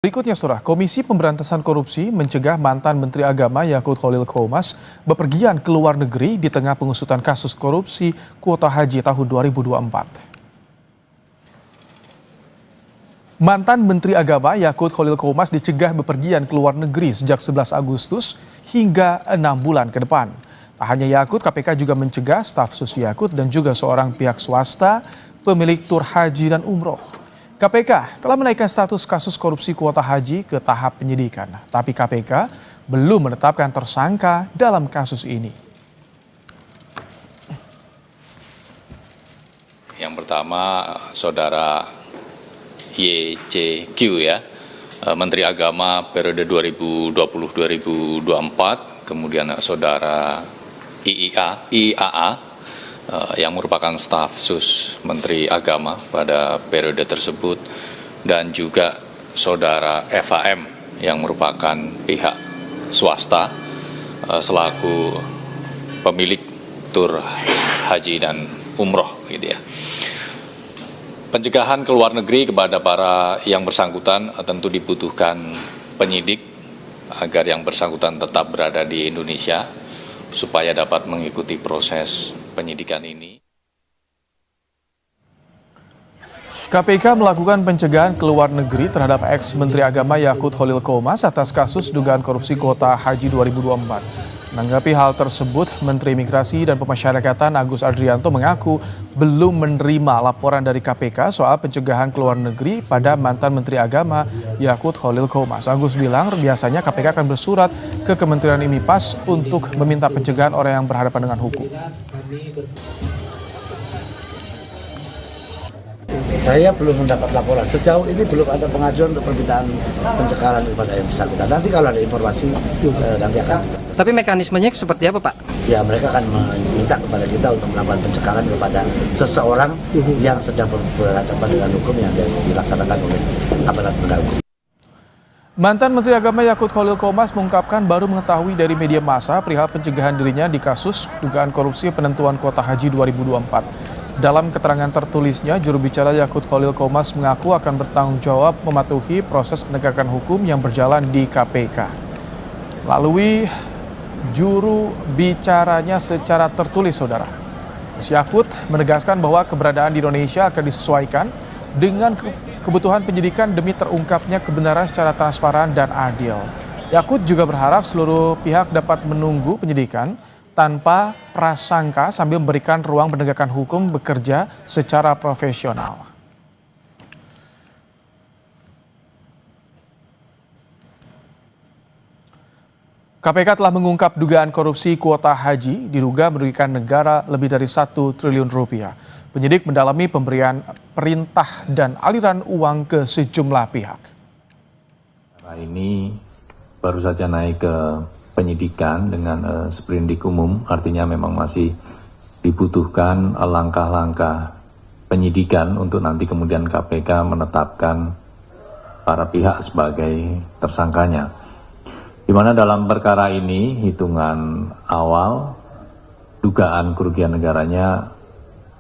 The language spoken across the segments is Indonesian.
Berikutnya, Saudara, Komisi Pemberantasan Korupsi mencegah mantan Menteri Agama Yakut Khalil Qomas bepergian ke luar negeri di tengah pengusutan kasus korupsi kuota haji tahun 2024. Mantan Menteri Agama Yakut Khalil Qomas dicegah bepergian ke luar negeri sejak 11 Agustus hingga 6 bulan ke depan. Tak hanya Yakut, KPK juga mencegah staf sus Yakut dan juga seorang pihak swasta pemilik tur haji dan umroh. KPK telah menaikkan status kasus korupsi kuota haji ke tahap penyidikan, tapi KPK belum menetapkan tersangka dalam kasus ini. Yang pertama, Saudara YCQ ya, Menteri Agama periode 2020-2024, kemudian Saudara IAA yang merupakan staf sus Menteri Agama pada periode tersebut, dan juga Saudara FAM yang merupakan pihak swasta selaku pemilik tur haji dan umroh gitu ya. Pencegahan ke luar negeri kepada para yang bersangkutan tentu dibutuhkan penyidik agar yang bersangkutan tetap berada di Indonesia supaya dapat mengikuti proses penyidikan ini. KPK melakukan pencegahan ke luar negeri terhadap ex-Menteri Agama Yakut Khalil Qomas atas kasus dugaan korupsi kuota haji 2024. Menanggapi hal tersebut, Menteri Imigrasi dan Pemasyarakatan Agus Adrianto mengaku belum menerima laporan dari KPK soal pencegahan ke luar negeri pada mantan Menteri Agama Yakut Khalil Qomas. Agus bilang biasanya KPK akan bersurat ke Kementerian IMIPAS untuk meminta pencegahan orang yang berhadapan dengan hukum. Saya belum mendapat laporan. Sejauh ini belum ada pengajuan untuk permintaan pencegahan kepada yang bersangkutan. Nanti kalau ada informasi, nanti akan. Tapi mekanismenya seperti apa, Pak? Ya, mereka akan meminta kepada kita untuk melakukan pencegahan kepada seseorang yang sedang berhadapan dengan hukum yang dilaksanakan oleh aparat penegak hukum. Mantan Menteri Agama Yakut Khalil Qomas mengungkapkan baru mengetahui dari media massa perihal pencegahan dirinya di kasus dugaan korupsi penentuan kuota haji 2024. Dalam keterangan tertulisnya, juru bicara Yakut Khalil Qomas mengaku akan bertanggung jawab mematuhi proses penegakan hukum yang berjalan di KPK. Melalui juru bicaranya secara tertulis, Saudara, Yakut menegaskan bahwa keberadaan di Indonesia akan disesuaikan dengan kebutuhan penyidikan demi terungkapnya kebenaran secara transparan dan adil. Yakut juga berharap seluruh pihak dapat menunggu penyidikan tanpa prasangka sambil memberikan ruang penegakan hukum bekerja secara profesional. KPK telah mengungkap dugaan korupsi kuota haji diduga merugikan negara lebih dari 1 triliun rupiah. Penyidik mendalami pemberian perintah dan aliran uang ke sejumlah pihak. Ini baru saja naik ke penyidikan dengan sprindik umum, artinya memang masih dibutuhkan langkah-langkah penyidikan untuk nanti kemudian KPK menetapkan para pihak sebagai tersangkanya. Di mana dalam perkara ini hitungan awal dugaan kerugian negaranya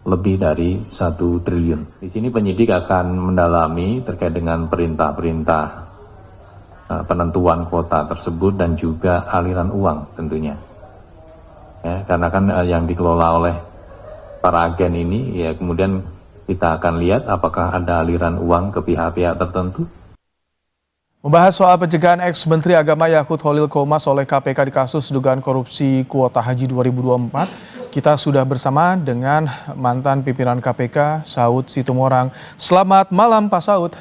lebih dari 1 triliun. Di sini penyidik akan mendalami terkait dengan perintah-perintah penentuan kuota tersebut dan juga aliran uang tentunya. Ya, karena kan yang dikelola oleh para agen ini, ya kemudian kita akan lihat apakah ada aliran uang ke pihak-pihak tertentu. Membahas soal pencegahan ex-Menteri Agama Yakut Khalil Qomas oleh KPK di kasus dugaan korupsi kuota haji 2024, kita sudah bersama dengan mantan pimpinan KPK, Saud Situmorang. Selamat malam, Pak Saud.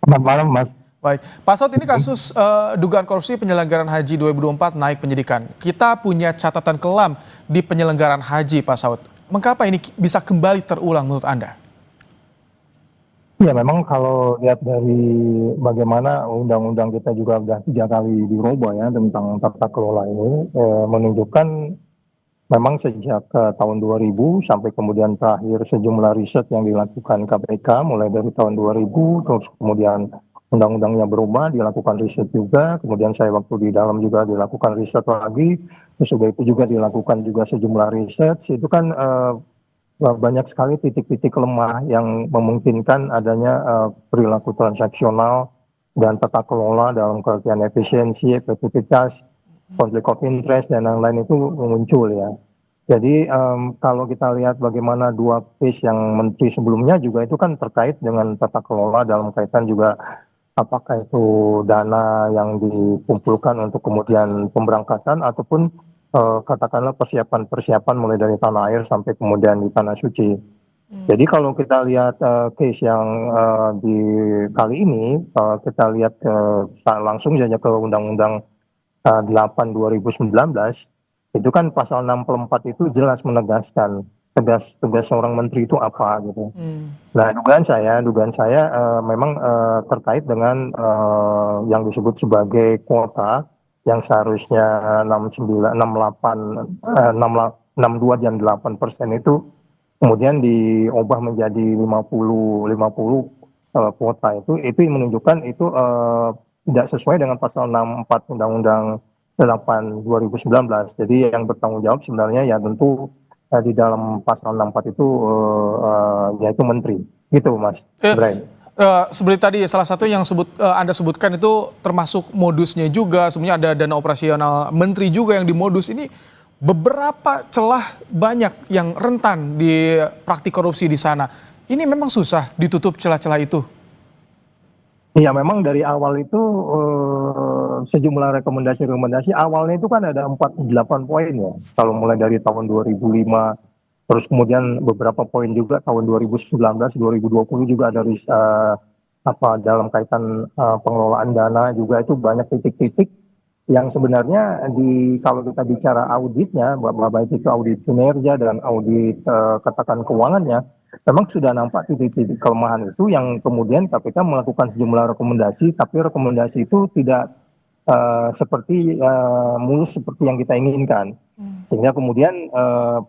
Selamat malam, Mas. Baik, Pak Saud, ini kasus dugaan korupsi penyelenggaraan haji 2024 naik penyidikan. Kita punya catatan kelam di penyelenggaraan haji, Pak Saud. Mengapa ini bisa kembali terulang menurut Anda? Ya, memang kalau lihat dari bagaimana undang-undang kita juga sudah 3 kali dirubah ya tentang tata kelola ini, menunjukkan memang sejak tahun 2000 sampai kemudian terakhir sejumlah riset yang dilakukan KPK mulai dari tahun 2000, terus kemudian undang-undangnya berubah, dilakukan riset juga, kemudian saya waktu di dalam juga dilakukan riset lagi, terus juga itu juga dilakukan juga sejumlah riset, itu kan banyak sekali titik-titik lemah yang memungkinkan adanya perilaku transaksional dan tata kelola dalam pengertian efisiensi, efektivitas, konflik of interest dan lain-lain itu muncul ya. Jadi kalau kita lihat bagaimana dua case yang menteri sebelumnya juga itu kan terkait dengan tata kelola dalam kaitan juga apakah itu dana yang dikumpulkan untuk kemudian pemberangkatan ataupun katakanlah persiapan-persiapan mulai dari tanah air sampai kemudian di tanah suci. Jadi kalau kita lihat case yang di kali ini, kita lihat langsung saja ke Undang-Undang 8 2019, itu kan pasal 64 itu jelas menegaskan tugas seorang menteri itu apa gitu. Nah, dugaan saya memang terkait dengan yang disebut sebagai kuota yang seharusnya 69, 68, 62 dan 8% itu kemudian diubah menjadi 50 kuota itu menunjukkan itu tidak sesuai dengan pasal 64 Undang-Undang 8 2019. Jadi yang bertanggung jawab sebenarnya ya tentu di dalam pasal 64 itu yaitu menteri. Gitu Mas Brian. Seperti tadi salah satu yang Anda sebutkan itu termasuk modusnya juga, sebenarnya ada dana operasional menteri juga yang dimodus ini. Beberapa celah banyak yang rentan di praktik korupsi di sana. Ini memang susah ditutup celah-celah itu. Iya, memang dari awal itu sejumlah rekomendasi awalnya itu kan ada 48 poin ya. Kalau mulai dari tahun 2005, terus kemudian beberapa poin juga tahun 2019, 2020 juga ada dalam kaitan pengelolaan dana juga itu banyak titik-titik yang sebenarnya kalau kita bicara auditnya, baik itu audit kinerja dan audit katakan keuangannya, memang sudah nampak titik-titik kelemahan itu yang kemudian KPK melakukan sejumlah rekomendasi, tapi rekomendasi itu tidak mulus seperti yang kita inginkan. Sehingga kemudian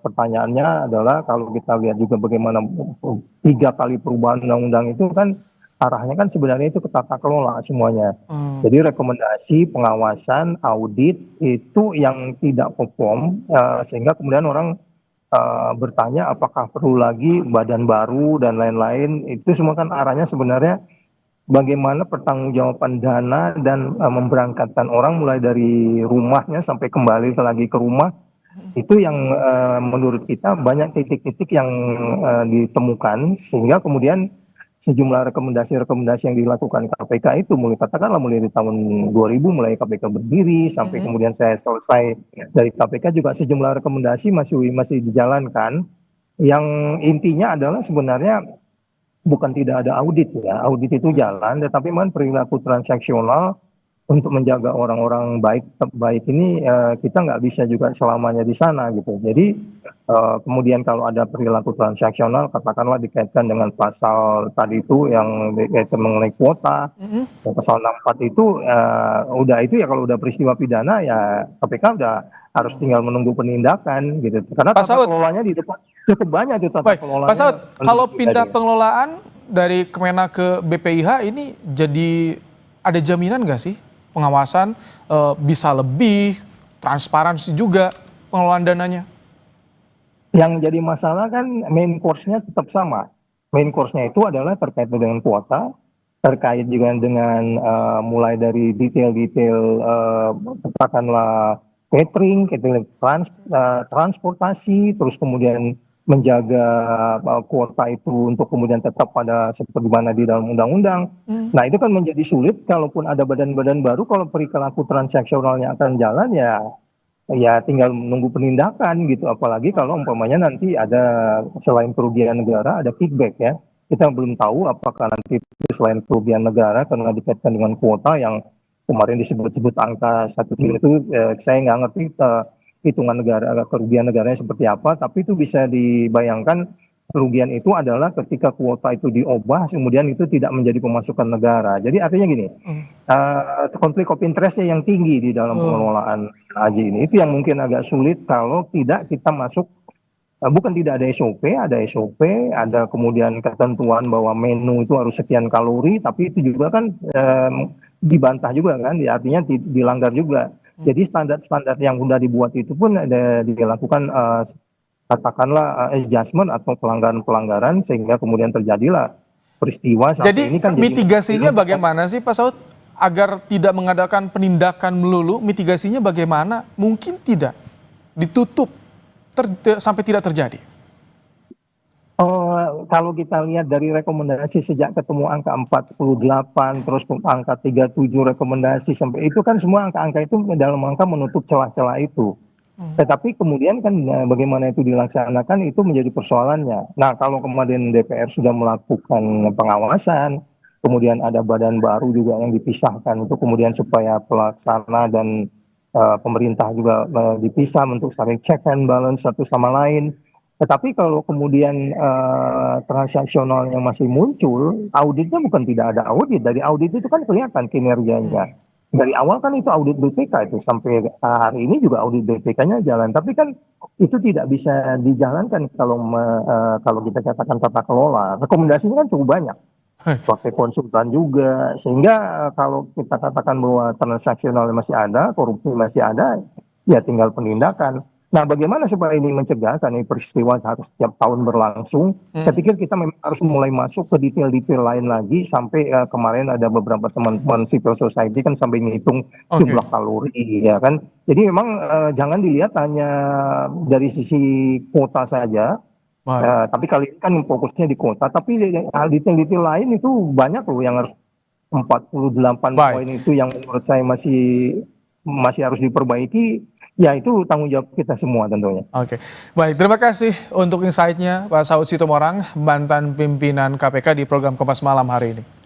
pertanyaannya adalah kalau kita lihat juga bagaimana 3 kali perubahan undang-undang itu kan arahnya kan sebenarnya itu ke tata kelola semuanya. Jadi rekomendasi, pengawasan, audit itu yang tidak perform sehingga kemudian orang bertanya apakah perlu lagi badan baru dan lain-lain. Itu semua kan arahnya sebenarnya bagaimana pertanggungjawaban dana dan memberangkatkan orang mulai dari rumahnya sampai kembali lagi ke rumah. Itu yang menurut kita banyak titik-titik yang ditemukan sehingga kemudian sejumlah rekomendasi yang dilakukan KPK itu mulai dari tahun 2000 mulai KPK berdiri sampai kemudian saya selesai dari KPK juga sejumlah rekomendasi masih dijalankan yang intinya adalah sebenarnya bukan tidak ada audit ya, audit itu jalan tetapi memang perilaku transaksional untuk menjaga orang-orang baik ini kita nggak bisa juga selamanya di sana gitu. Jadi kemudian kalau ada perilaku transaksional katakanlah dikaitkan dengan pasal tadi itu yang dikaitkan mengenai kuota, pasal 64 itu udah itu ya kalau udah peristiwa pidana ya KPK udah harus tinggal menunggu penindakan gitu. Karena tata kelolanya di depan cukup banyak itu tata kelolanya. Pak Saud, kalau pindah pengelolaan dari Kemenak ke BPIH ini jadi ada jaminan nggak sih? Pengawasan bisa lebih transparansi juga pengelolaan dananya. Yang jadi masalah kan main course-nya tetap sama. Main course-nya itu adalah terkait dengan kuota, terkait juga dengan mulai dari detail-detail katakanlah catering, transportasi, terus kemudian menjaga kuota itu untuk kemudian tetap pada seperti mana di dalam undang-undang. Nah itu kan menjadi sulit kalaupun ada badan-badan baru kalau perilaku transaksionalnya akan jalan ya tinggal menunggu penindakan gitu. Apalagi kalau umpamanya nanti ada selain kerugian negara ada kickback ya. Kita belum tahu apakah nanti selain kerugian negara karena dikaitkan dengan kuota yang kemarin disebut-sebut angka 1 triliun itu saya nggak ngerti hitungan kerugian negaranya seperti apa, tapi itu bisa dibayangkan kerugian itu adalah ketika kuota itu diubah, kemudian itu tidak menjadi pemasukan negara. Jadi artinya gini, konflik of interest-nya yang tinggi di dalam pengelolaan haji ini, itu yang mungkin agak sulit kalau tidak kita masuk, bukan tidak ada SOP, ada kemudian ketentuan bahwa menu itu harus sekian kalori, tapi itu juga kan dibantah juga kan, artinya dilanggar juga. Jadi standar-standar yang sudah dibuat itu pun ada dilakukan katakanlah adjustment atau pelanggaran-pelanggaran sehingga kemudian terjadilah peristiwa sampai ini kan mitigasinya bagaimana sih Pak Saud? agar tidak mengadakan penindakan melulu, mitigasinya bagaimana? Mungkin tidak ditutup sampai tidak terjadi. Kalau kita lihat dari rekomendasi sejak ketemu angka 48, terus angka 37 rekomendasi sampai itu kan semua angka-angka itu dalam angka menutup celah-celah itu. Tetapi kemudian kan bagaimana itu dilaksanakan itu menjadi persoalannya. Nah, kalau kemudian DPR sudah melakukan pengawasan, kemudian ada badan baru juga yang dipisahkan untuk kemudian supaya pelaksana dan pemerintah juga dipisah untuk saling check and balance satu sama lain. Tetapi kalau kemudian transaksionalnya masih muncul, auditnya bukan tidak ada audit. Dari audit itu kan kelihatan kinerjanya. Dari awal kan itu audit BPK itu sampai hari ini juga audit BPK-nya jalan. Tapi kan itu tidak bisa dijalankan kalau kita katakan tata kelola. Rekomendasinya kan cukup banyak. Pakai konsultan juga. Sehingga kalau kita katakan bahwa transaksionalnya masih ada, korupsi masih ada, ya tinggal penindakan. Nah, bagaimana supaya ini mencegah, karena ini peristiwa harus setiap tahun berlangsung. Saya pikir kita memang harus mulai masuk ke detail-detail lain lagi, sampai kemarin ada beberapa teman-teman civil society kan sampai ngitung jumlah kalori, ya kan. Jadi memang jangan dilihat hanya dari sisi kuota saja, tapi kali ini kan fokusnya di kuota, tapi detail-detail lain itu banyak loh yang harus 48 poin itu yang menurut saya masih harus diperbaiki. Ya, itu tanggung jawab kita semua tentunya. Oke, baik. Terima kasih untuk insight-nya Pak Saud Sitomorang, mantan pimpinan KPK di program Kompas Malam hari ini.